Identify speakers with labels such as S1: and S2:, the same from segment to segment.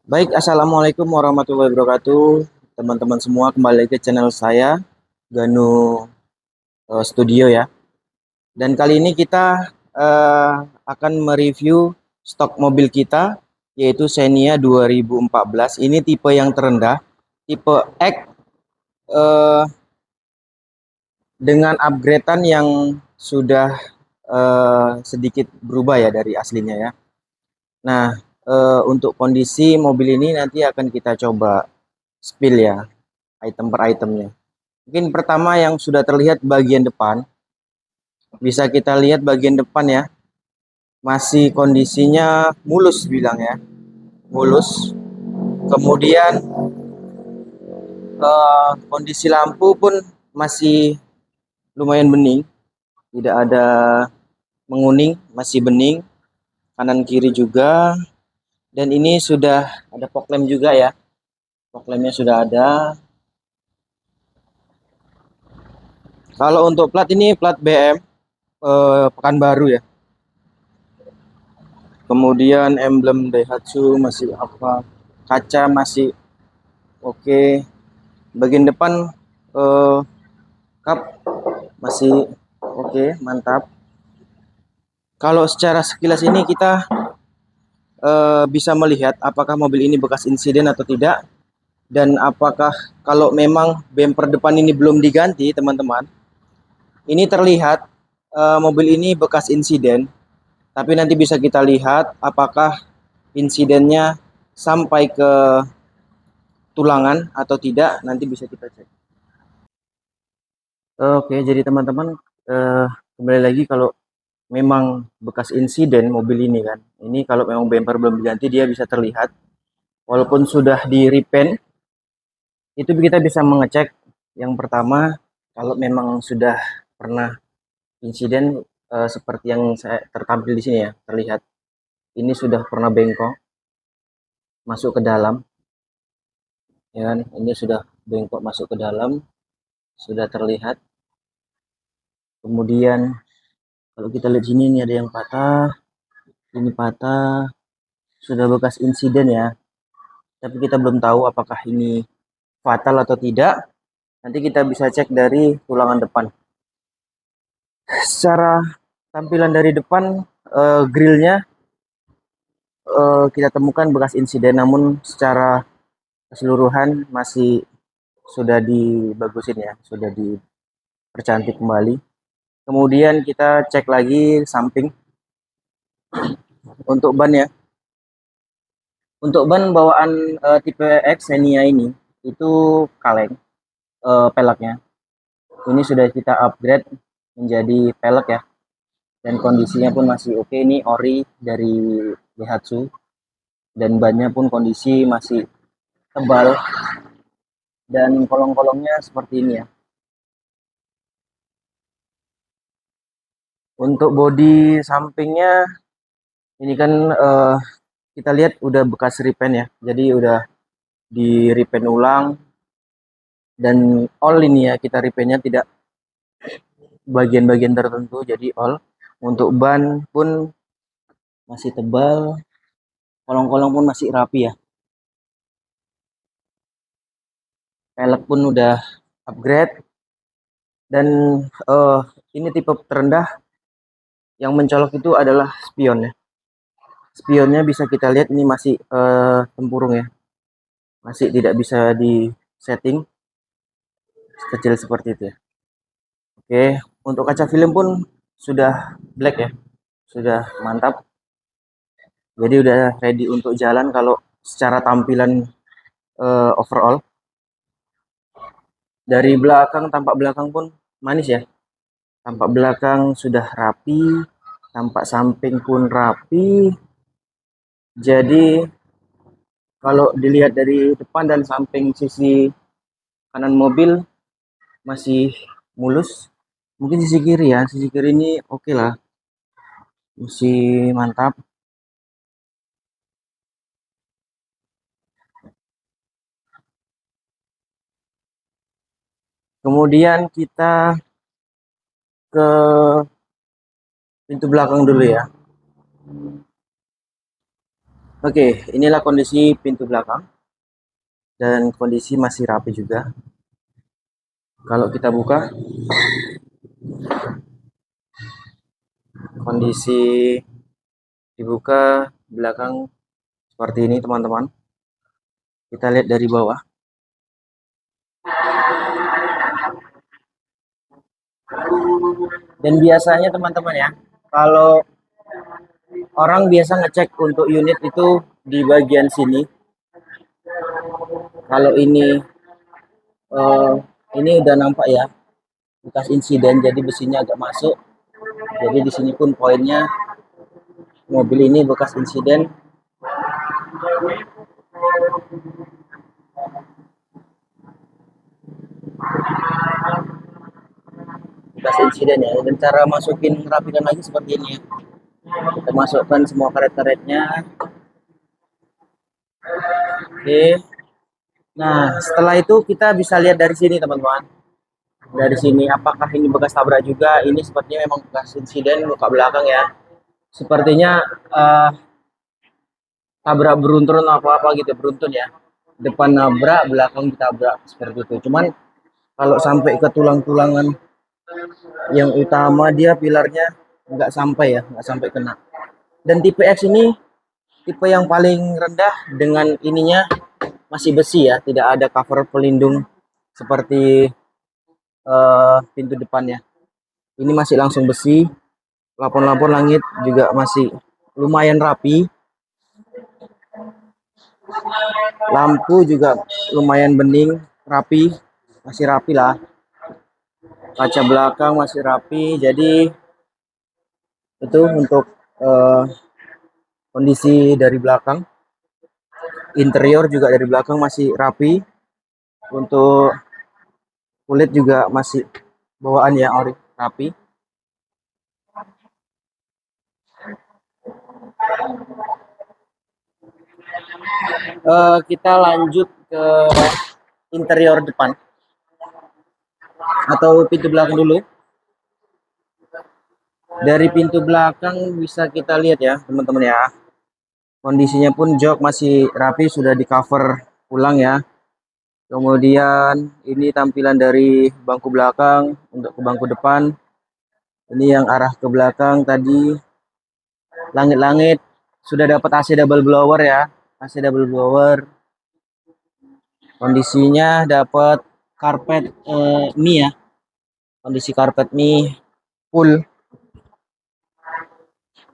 S1: Baik, assalamualaikum warahmatullahi wabarakatuh. Teman-teman semua, kembali ke channel saya, Ganu Studio ya. Dan kali ini kita akan mereview stok mobil kita, yaitu Xenia 2014. Ini tipe yang terendah, tipe X eh, dengan upgradean yang sudah sedikit berubah ya dari aslinya ya. Nah, untuk kondisi mobil ini nanti akan kita coba spill ya, item per itemnya. Mungkin pertama yang sudah terlihat bagian depan, bisa kita lihat bagian depan ya, masih kondisinya mulus bilang ya, mulus. Kemudian kondisi lampu pun masih lumayan bening, tidak ada menguning, masih bening, kanan kiri juga. Dan ini sudah ada fog lamp juga ya, fog lampnya sudah ada. Kalau untuk plat ini plat BM Pekanbaru ya. Kemudian emblem Daihatsu masih apa, kaca masih oke. Bagian depan kap masih oke, mantap. Kalau secara sekilas ini kita bisa melihat apakah mobil ini bekas insiden atau tidak, dan apakah kalau memang bumper depan ini belum diganti teman-teman, ini terlihat mobil ini bekas insiden. Tapi nanti bisa kita lihat apakah insidennya sampai ke tulangan atau tidak, nanti bisa kita cek. Oke, jadi teman-teman, eh, kembali lagi, kalau memang bekas insiden mobil ini kan, ini kalau memang bumper belum diganti dia bisa terlihat, walaupun sudah di repaint, itu kita bisa mengecek. Yang pertama, kalau memang sudah pernah insiden, seperti yang saya tertampil di sini ya, terlihat ini sudah pernah bengkok masuk ke dalam, ya kan? Ini sudah bengkok masuk ke dalam, sudah terlihat. Kemudian kalau kita lihat sini, ini ada yang patah, ini patah, sudah bekas insiden ya. Tapi kita belum tahu apakah ini fatal atau tidak. Nanti kita bisa cek dari tulangan depan. Secara tampilan dari depan, grillnya kita temukan bekas insiden, namun secara keseluruhan masih sudah dibagusin ya, sudah dipercantik kembali. Kemudian kita cek lagi samping untuk ban ya. Untuk ban bawaan tipe X Xenia ini itu kaleng, peleknya. Ini sudah kita upgrade menjadi pelek ya. Dan kondisinya pun masih oke. Ini ori dari Daihatsu. Dan bannya pun kondisi masih tebal. Dan kolong-kolongnya seperti ini ya. Untuk bodi sampingnya, ini kan kita lihat udah bekas repaint ya. Jadi udah di repaint ulang. Dan all ini ya, kita repaintnya tidak bagian-bagian tertentu, jadi all. Untuk ban pun masih tebal, kolong-kolong pun masih rapi ya. Pelek pun udah upgrade. Dan eh, ini tipe terendah, yang mencolok itu adalah spion ya. Spionnya bisa kita lihat ini masih tempurung ya, masih tidak bisa di setting kecil seperti itu ya. Oke, untuk kaca film pun sudah black ya, sudah mantap. Jadi udah ready untuk jalan kalau secara tampilan overall. Dari belakang, tampak belakang pun manis ya. Tampak belakang sudah rapi, tampak samping pun rapi. Jadi kalau dilihat dari depan dan samping sisi kanan mobil masih mulus. Mungkin sisi kiri ya, sisi kiri ini oke lah, masih mantap. Kemudian kita ke pintu belakang dulu ya. Oke, inilah kondisi pintu belakang dan kondisi masih rapi juga. Kalau kita buka, kondisi dibuka belakang seperti ini teman-teman. Kita lihat dari bawah. Dan biasanya teman-teman ya, kalau orang biasa ngecek untuk unit itu di bagian sini. Kalau eh, ini udah nampak ya bekas insiden, jadi besinya agak masuk. Jadi di sini pun poinnya mobil ini bekas insiden. Bekas insiden ya. Dan cara masukin rapikan lagi seperti ini ya. Kita masukkan semua karet-karetnya. Oke. Nah, setelah itu kita bisa lihat dari sini teman-teman. Dari sini apakah ini bekas tabrak juga? Ini sepertinya memang bekas insiden luka belakang ya. Sepertinya tabrak beruntun apa-apa gitu, beruntun ya. Depan nabrak, belakang ditabrak seperti itu. Cuman kalau sampai ke tulang-tulangan yang utama dia pilarnya nggak sampai ya, nggak sampai kena. Dan tipe X ini tipe yang paling rendah dengan ininya masih besi ya, tidak ada cover pelindung seperti pintu depannya. Ini masih langsung besi. Lapon-lapon langit juga masih lumayan rapi. Lampu juga lumayan bening, rapi, masih rapi lah. Kaca belakang masih rapi. Jadi itu untuk eh, kondisi dari belakang. Interior juga dari belakang masih rapi. Untuk kulit juga masih bawaan ya ori, rapi. Kita lanjut ke interior depan atau pintu belakang dulu. Dari pintu belakang bisa kita lihat ya teman-teman ya. Kondisinya pun jok masih rapi, sudah di cover ulang ya. Kemudian ini tampilan dari bangku belakang untuk ke bangku depan. Ini yang arah ke belakang tadi. Langit-langit sudah dapat AC double blower ya. AC double blower. Kondisinya dapat karpet mie ya. Kondisi karpet mie full.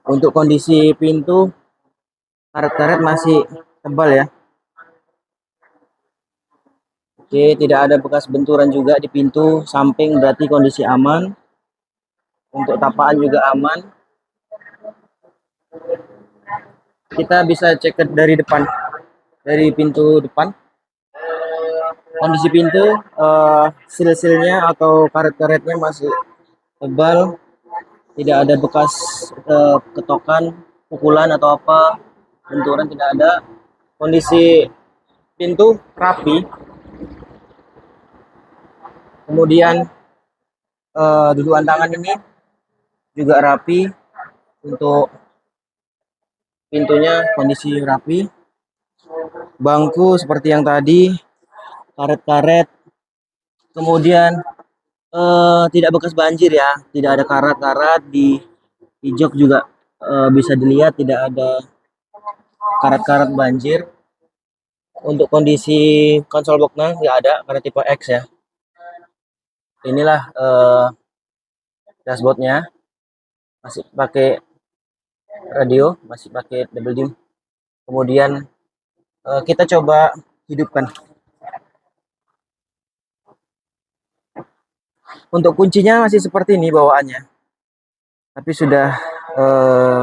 S1: Untuk kondisi pintu karet-karet masih tebal ya. Oke, tidak ada bekas benturan juga di pintu samping, berarti kondisi aman. Untuk tapaan juga aman. Kita bisa cek dari depan, dari pintu depan. Kondisi pintu, sil-silnya atau karet-karetnya masih tebal, tidak ada bekas ketokan, pukulan atau apa, benturan tidak ada. Kondisi pintu rapi. Kemudian dudukan tangan ini juga rapi. Untuk pintunya kondisi rapi. Bangku seperti yang tadi, karet-karet. Kemudian tidak bekas banjir ya, tidak ada karat-karat di jok juga bisa dilihat tidak ada karat-karat banjir. Untuk kondisi konsol boxnya nggak ada karena tipe X ya. Inilah dashboardnya, masih pakai radio, masih pakai double dim. Kemudian kita coba hidupkan. Untuk kuncinya masih seperti ini bawaannya, tapi sudah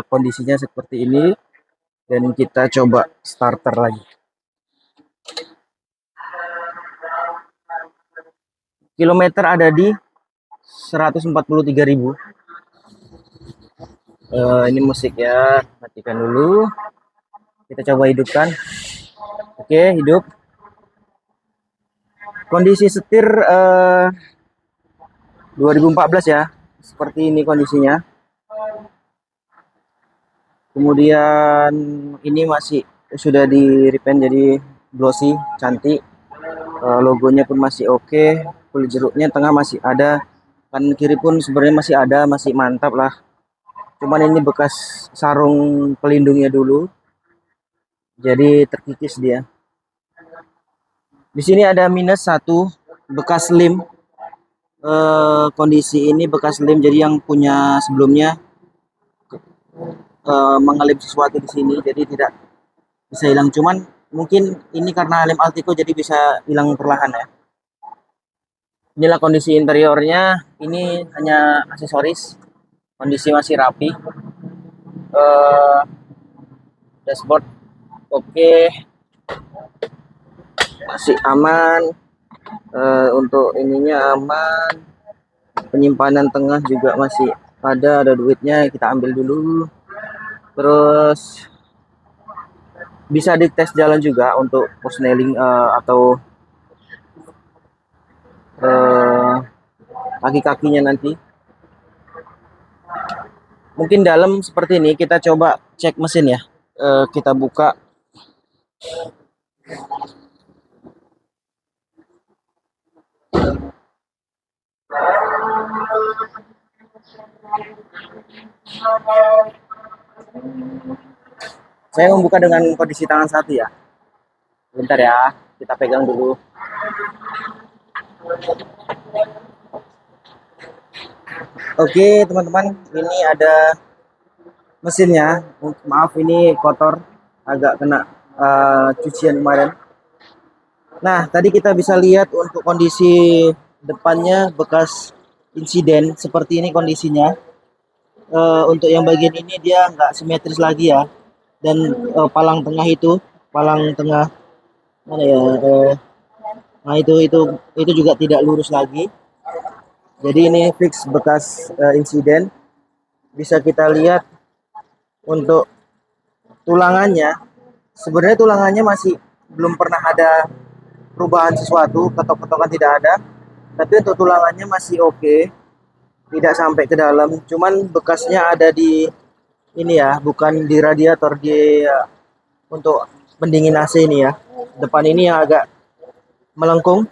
S1: kondisinya seperti ini. Dan kita coba starter lagi. Kilometer ada di 143.000. Ini musik ya, matikan dulu. Kita coba hidupkan. Oke, hidup. Kondisi setir 2014 ya. Seperti ini kondisinya. Kemudian ini masih sudah di repaint jadi glossy, cantik. Logonya pun masih oke. Kulit jeruknya tengah masih ada, kanan kiri pun sebenarnya masih ada, masih mantap lah. Cuman ini bekas sarung pelindungnya dulu, jadi terkikis dia. Di sini ada minus satu, bekas lem. Kondisi ini bekas lem, jadi yang punya sebelumnya mengalip sesuatu di sini, jadi tidak bisa hilang. Cuman mungkin ini karena lem Altico jadi bisa hilang perlahan ya. Inilah kondisi interiornya. Ini hanya aksesoris, kondisi masih rapi. Dashboard oke, masih aman. Untuk ininya aman, penyimpanan tengah juga masih ada duitnya, kita ambil dulu. Terus bisa dites jalan juga untuk persneling atau kaki-kakinya nanti. Mungkin dalam seperti ini, kita coba cek mesin ya. Kita buka. Saya membuka dengan kondisi tangan satu ya. Bentar ya, kita pegang dulu. Oke teman-teman, ini ada mesinnya. Maaf ini kotor, agak kena cucian kemarin. Nah, tadi kita bisa lihat untuk kondisi depannya bekas insiden seperti ini kondisinya. Untuk yang bagian ini dia nggak simetris lagi ya. Dan palang tengah itu, palang tengah mana ya? Nah itu juga tidak lurus lagi. Jadi ini fix bekas insiden. Bisa kita lihat untuk tulangannya. Sebenarnya tulangannya masih belum pernah ada perubahan sesuatu, ketok-ketokan tidak ada. Tapi untuk tulangannya masih oke, tidak sampai ke dalam. Cuman bekasnya ada di ini ya, bukan di radiator, di untuk pendingin AC ini ya. Depan ini yang agak melengkung.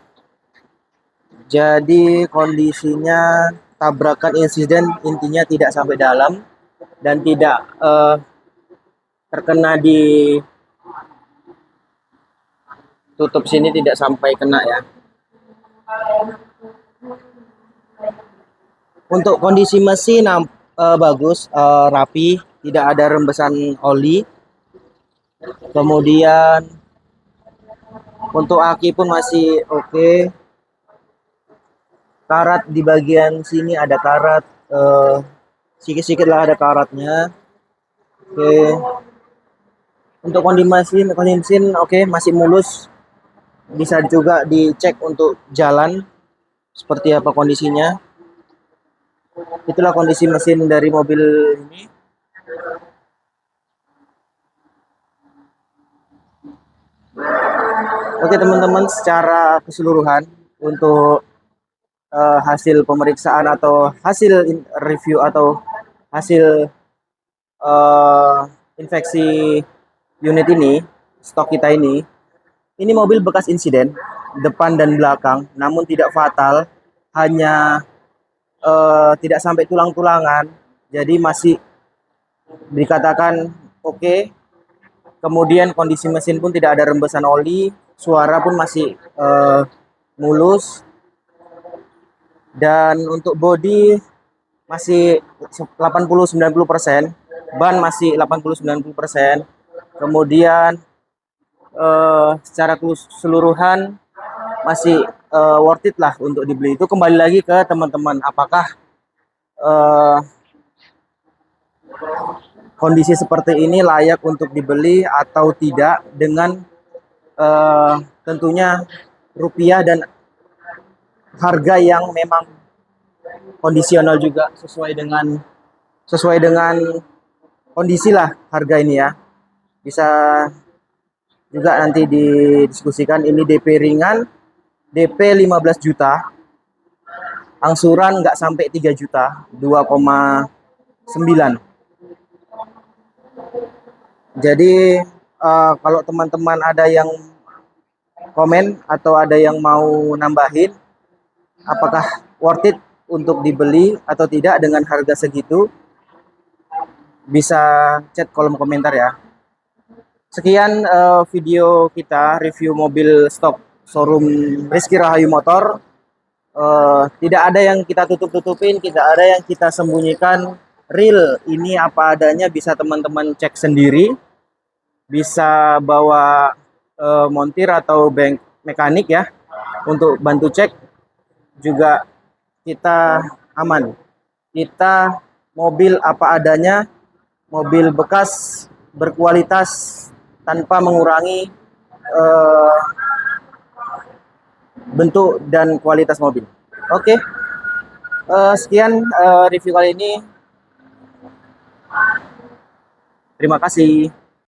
S1: Jadi kondisinya tabrakan insiden intinya tidak sampai dalam dan tidak terkena di tutup sini, tidak sampai kena ya. Untuk kondisi mesin bagus, rapi, tidak ada rembesan oli. Kemudian untuk aki pun masih oke. Karat di bagian sini ada karat, sedikit-sedikit lah ada karatnya. Oke. Untuk kondisi mesin oke, masih mulus. Bisa juga dicek untuk jalan seperti apa kondisinya. Itulah kondisi mesin dari mobil ini. Oke teman-teman, secara keseluruhan untuk hasil pemeriksaan atau hasil review atau hasil infeksi unit ini, stok kita ini mobil bekas insiden depan dan belakang, namun tidak fatal, hanya tidak sampai tulang-tulangan, jadi masih dikatakan oke. Kemudian kondisi mesin pun tidak ada rembesan oli, suara pun masih mulus. Dan untuk bodi masih 80-90%, ban masih 80-90%. Kemudian secara keseluruhan masih worth it lah untuk dibeli. Itu kembali lagi ke teman-teman, apakah kondisi seperti ini layak untuk dibeli atau tidak, dengan tentunya rupiah dan harga yang memang kondisional juga, sesuai dengan kondisi lah harga ini ya. Bisa juga nanti didiskusikan. Ini DP ringan, DP 15 juta, angsuran nggak sampai 3 juta, 2,9. Jadi kalau teman-teman ada yang komen atau ada yang mau nambahin, apakah worth it untuk dibeli atau tidak dengan harga segitu, bisa chat kolom komentar ya. Sekian video kita review mobil stok showroom Rizky Rahayu Motor. Tidak ada yang kita tutup-tutupin, tidak ada yang kita sembunyikan. Real, ini apa adanya, bisa teman-teman cek sendiri. Bisa bawa montir atau bank mekanik ya untuk bantu cek. Juga kita aman. Kita mobil apa adanya, mobil bekas berkualitas tanpa mengurangi bentuk dan kualitas mobil. Oke, sekian review kali ini. Terima kasih.